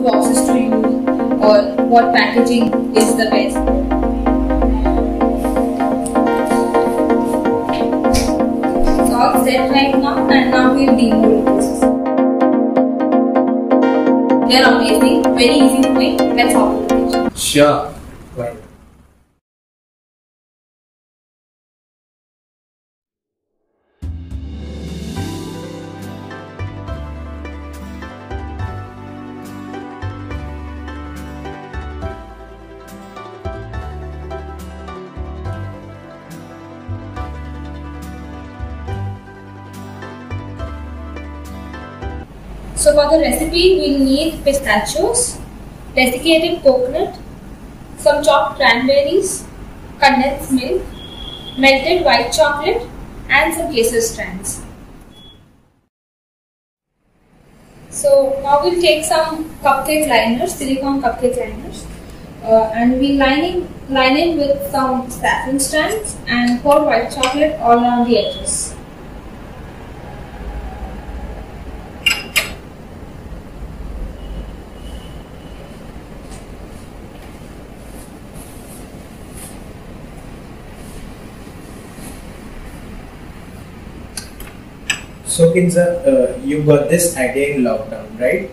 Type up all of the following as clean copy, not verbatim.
boxes to use or what packaging is the best. It's all set right now, and now we'll demold this. They're amazing, very easy to make. Let's hop into the kitchen. Sure. Right. So for the recipe, we'll need pistachios, desiccated coconut, some chopped cranberries, condensed milk, melted white chocolate, and some kesar strands. So now we'll take some cupcake liners, silicone cupcake liners, and we'll line it with some saffron strands and pour white chocolate all around the edges. So Kinza, you got this idea in lockdown, right?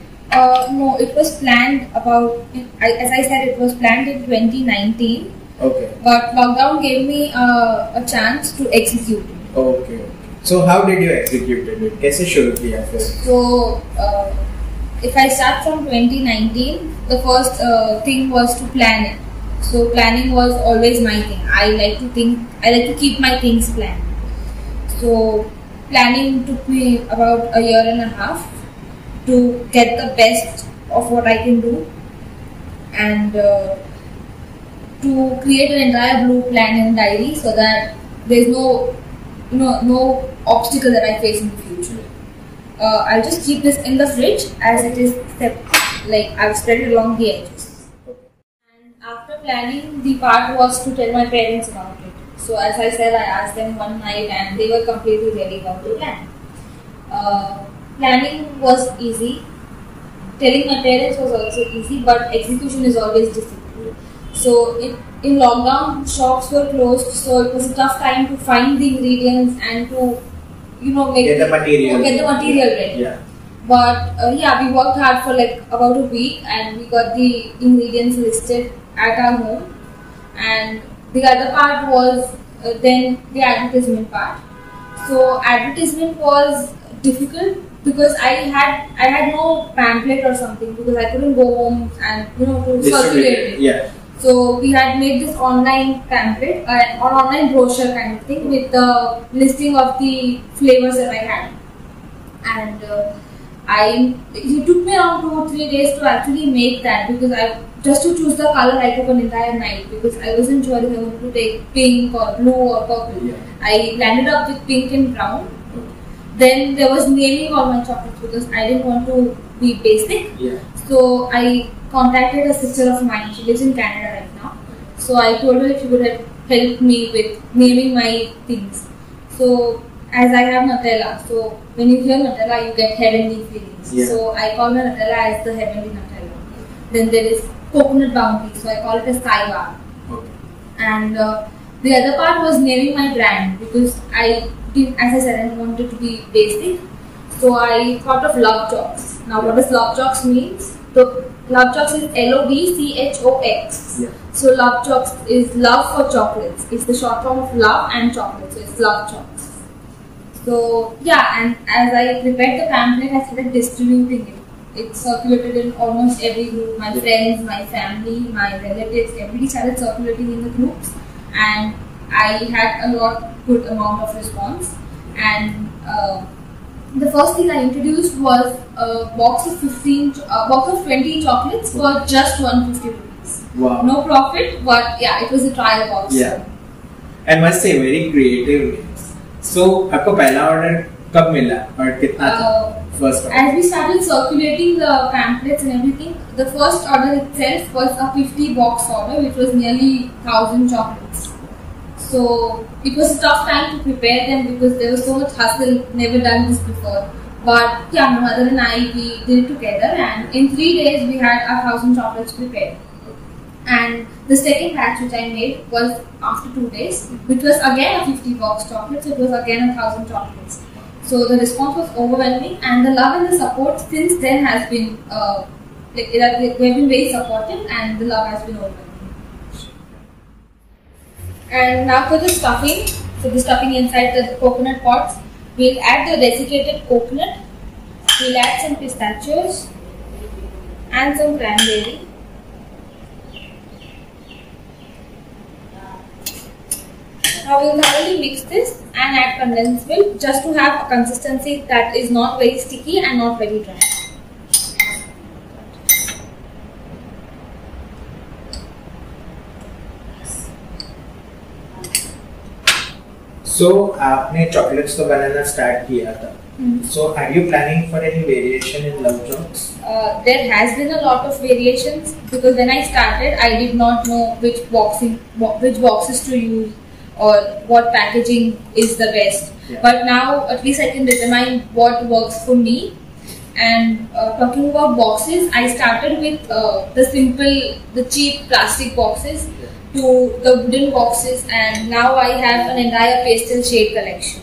No, it was planned as I said, it was planned in 2019. Okay. But lockdown gave me a chance to execute it. Okay. So how did you execute it? कैसे शुरू किया फिर? So if I start from 2019, the first thing was to plan it. So planning was always my thing. I like to keep my things planned. So planning took me about a year and a half to get the best of what I can do, and to create an entire blue plan and diary so that there's no obstacle that I face in the future. I'll just keep this in the fridge as it is set, like I've spread it along the edges. And after planning, the part was to tell my parents about it. So as I said, I asked them one night and they were completely ready about the plan. Planning was easy. Telling my parents was also easy, but execution is always difficult. So in lockdown, shops were closed, so it was a tough time to find the ingredients and to Get the material ready. Yeah. But we worked hard for like about a week and we got the ingredients listed at our home. And the other part was then the advertisement part. So advertisement was difficult because I had no pamphlet or something because I couldn't go home and to circulate it. Yeah. So we had made this online pamphlet, or online brochure kind of thing with the listing of the flavors that I had, and it took me around 2 or 3 days to actually make that because just to choose the color I took an entire night because I wasn't sure if I wanted to take pink or blue or purple. Yeah. I landed up with pink and brown. Then there was naming all my chocolates because I didn't want to be basic. Yeah. So I contacted a sister of mine. She lives in Canada right now. So I told her if she would help me with naming my things. So as I have Nutella, so when you hear Nutella, you get heavenly feelings. Yeah. So I call my Nutella as the heavenly Nutella. Then there is coconut bounty, so I call it a Sky Bar. Okay. And the other part was naming my brand because as I said, I wanted to be basic. So I thought of Love Chocs. Now what does Love Chocs means? So Love Chocs is LOVCHOX. Yeah. So Love Chocs is love for chocolates. It's the short form of love and chocolate. So it's Love Chocs. So yeah, and as I prepared the pamphlet, I started distributing it. It circulated in almost every group. My friends, my family, my relatives, everybody started circulating in the groups, and I had a good amount of response. And the first thing I introduced was a box of 20 chocolates for just 150 rupees. Wow. No profit, but yeah, it was a trial box. Yeah. And must say very creative names. So, आपको पहला order कब मिला और कितना था? First order. As we started circulating the pamphlets and everything, the first order itself was a 50 box order, which was nearly 1,000 chocolates. So it was a tough time to prepare them because there was so much hustle, never done this before. But yeah, my mother and I, we did it together, and in 3 days we had 1,000 chocolates prepared. And the second batch which I made was after 2 days, which was again a 50 box chocolates. It was again 1,000 chocolates. So the response was overwhelming, and the love and the support since then has been we have been very supportive, and the love has been overwhelming. And now for the stuffing. So the stuffing inside the coconut pots, we'll add the desiccated coconut. We'll add some pistachios and some cranberry. Now we will thoroughly mix this and add condensed milk just to have a consistency that is not very sticky and not very dry. So आपने chocolates तो बनाना start किया था. So are you planning for any variation in love chocks? There has been a lot of variations because when I started, I did not know which boxes to use or what packaging is the best. Yeah. But now at least I can determine what works for me. And talking about boxes, I started with the cheap plastic boxes to the wooden boxes, and now I have an entire pastel shade collection.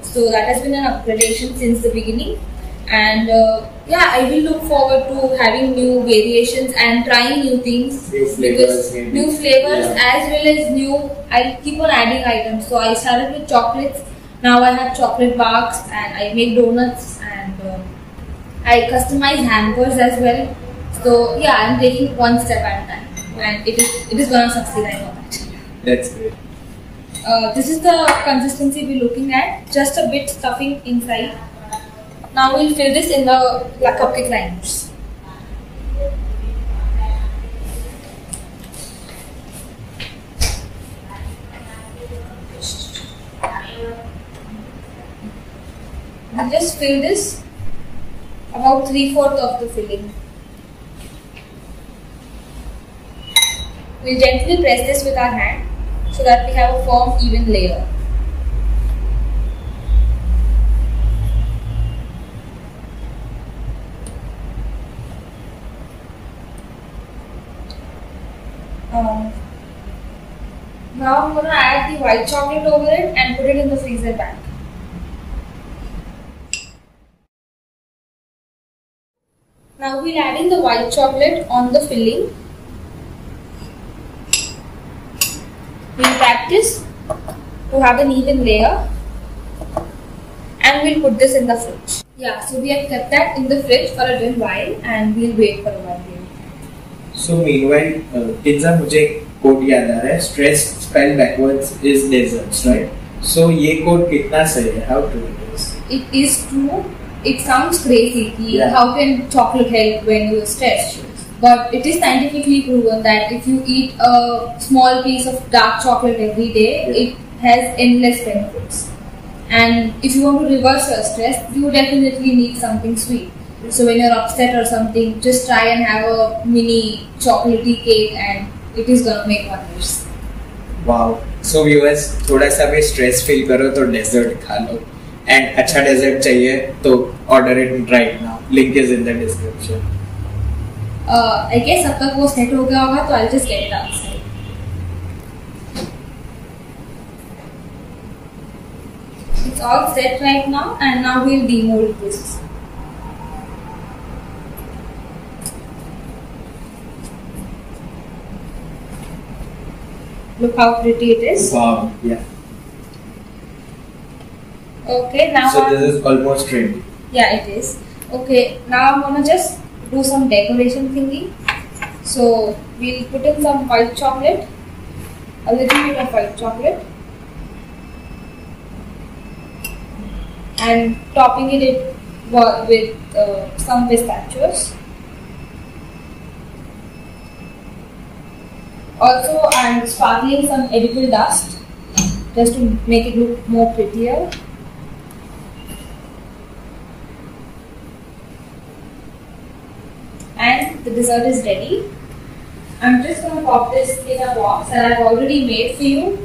So that has been an upgradation since the beginning. And yeah, I will look forward to having new variations and trying new things. New flavors, maybe. New flavors, Yeah. as well as new. I'll keep on adding items. So I started with chocolates. Now I have chocolate bars, and I make donuts, and I customize hampers as well. So yeah, I'm taking it one step at a time, and it is gonna succeed. I know that. That's great. This is the consistency we're looking at. Just a bit stuffing inside. Now we'll fill this in the cupcake liners. We'll just fill this about 3/4 of the filling. We'll gently press this with our hand so that we have a firm, even layer. Now I'm going to add the white chocolate over it and put it in the freezer bag. Now we'll add in the white chocolate on the filling. We'll wrap this to have an even layer, and we'll put this in the fridge. Yeah, so we have kept that in the fridge for a little while, and we'll wait for a while. So meanwhile, Kinza, मुझे code याद आ रहा है. Stress spelled backwards is deserts, right? So ये code कितना सही है? How true it is? It is true. It sounds crazy. Yeah. How can chocolate help when you're stressed? But it is scientifically proven that if you eat a small piece of dark chocolate every day, it has endless benefits. And if you want to reverse your stress, you definitely need something sweet. So when you're upset or something, just try and have a mini chocolatey cake, and it is gonna make wonders. Wow. So viewers, थोड़ा सा भी stress feel करो तो dessert खा लो. And अच्छा dessert चाहिए तो order it right now. Link is in the description. I guess अब तक वो set हो गया होगा, तो I'll just get it outside. It's all set right now, and now we'll demold this. Look how pretty it is. Wow. Yeah. Okay, now So this is almost ready. yeah, it is. Okay, now I'm gonna just do some decoration thingy. So we'll put in some white chocolate, a little bit of white chocolate, and topping it with some pistachios. Also, I'm sparkling some edible dust just to make it look more prettier. And the dessert is ready. I'm just going to pop this in a box that I've already made for you.